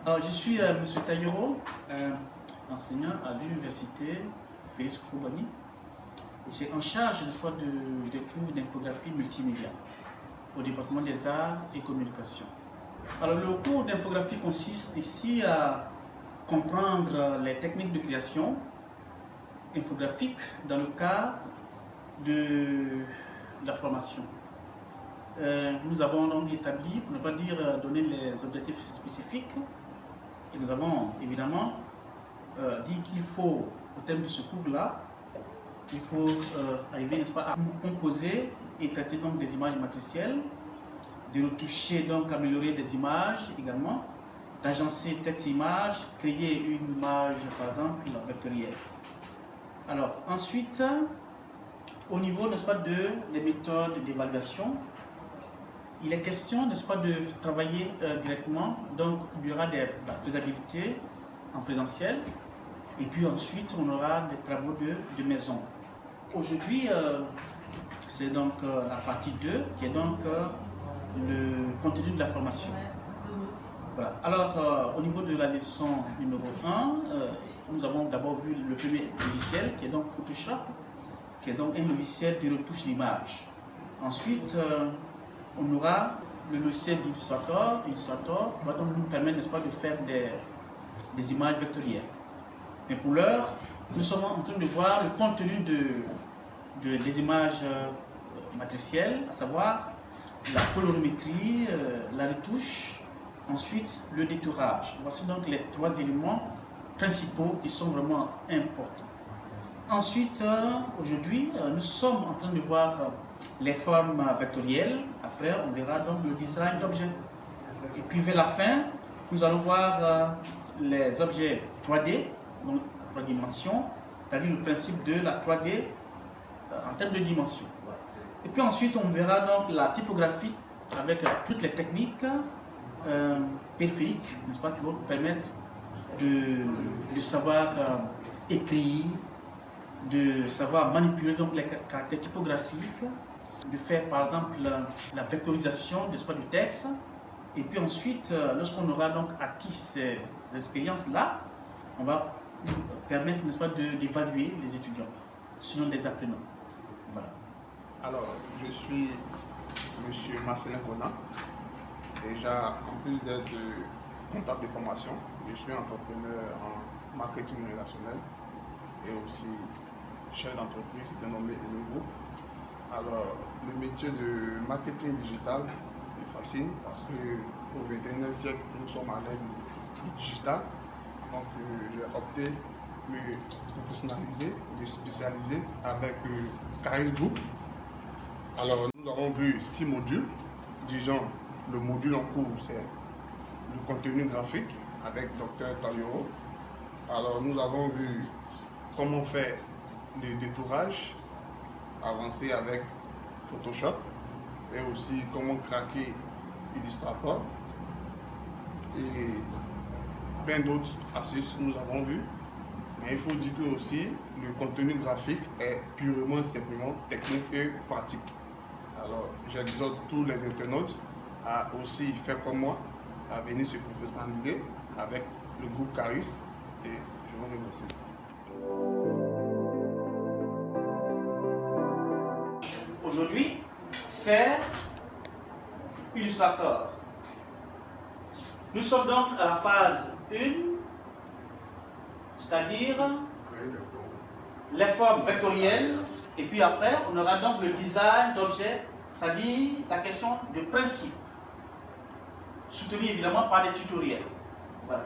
Alors, je suis M. Taïro, enseignant à l'université Félix Houphouët-Boigny. J'ai en charge, n'est-ce pas, des cours d'infographie multimédia au département des arts et communications. Alors, le cours d'infographie consiste ici à comprendre les techniques de création infographique dans le cadre de la formation. Nous avons donc établi, pour ne pas dire donner les objectifs spécifiques, et nous avons évidemment dit qu'il faut, au thème de ce cours-là, il faut arriver, n'est-ce pas, à composer et traiter donc des images matricielles, de retoucher, donc améliorer des images également, d'agencer texte-image, créer une image par exemple vectorielle. Alors ensuite, au niveau, n'est-ce pas, des méthodes d'évaluation, il est question, n'est-ce pas, de travailler directement, donc il y aura la faisabilité en présentiel, et puis ensuite on aura des travaux de maison. Aujourd'hui, c'est donc la partie 2 qui est donc le contenu de la formation. Voilà. Alors, au niveau de la leçon numéro 1, nous avons d'abord vu le premier logiciel qui est donc Photoshop, qui est donc un logiciel de retouche d'image. Ensuite, on aura le logiciel d'Illustrator. Illustrator va donc nous permettre, n'est-ce pas, de faire des images vectorielles. Mais pour l'heure, nous sommes en train de voir le contenu des images matricielles, à savoir la colorimétrie, la retouche, ensuite le détourage. Voici donc les 3 éléments principaux qui sont vraiment importants. Ensuite, aujourd'hui, nous sommes en train de voir les formes vectorielles. Après, on verra donc le design d'objets. Et puis vers la fin, nous allons voir les objets 3D, donc 3 dimensions, c'est-à-dire le principe de la 3D en termes de dimensions. Et puis ensuite, on verra donc la typographie avec toutes les techniques périphériques, n'est-ce pas, qui vont permettre de savoir écrire, de savoir manipuler donc les caractères typographiques, de faire par exemple la vectorisation, n'est-ce pas, du texte. Et puis ensuite, lorsqu'on aura donc acquis ces expériences-là, on va permettre, n'est-ce pas, d'évaluer les étudiants, sinon des apprenants. Voilà. Alors, je suis M. Marcelin Kona. Déjà, en plus d'être comptable de formation, je suis entrepreneur en marketing relationnel et aussi chef d'entreprise dénommé Elum Group. Alors, le métier de marketing digital me fascine parce qu'au XXIe siècle, nous sommes à l'ère du digital. Donc, j'ai opté de me professionnaliser, de me spécialiser avec Caris Group. Alors, nous avons vu 6 modules. Disons, le module en cours, c'est le contenu graphique avec Dr Taïro. Alors, nous avons vu comment faire le détourage avancé avec Photoshop et aussi comment craquer Illustrator et plein d'autres astuces nous avons vu. Mais il faut dire que aussi le contenu graphique est purement simplement technique et pratique. Alors j'exhorte tous les internautes à aussi faire comme moi, à venir se professionnaliser avec le groupe Caris et je vous remercie. Aujourd'hui, c'est Illustrator. Nous sommes donc à la phase 1, c'est-à-dire les formes vectorielles, et puis après, on aura donc le design d'objets, c'est-à-dire la question de principe, soutenu évidemment par des tutoriels. Voilà.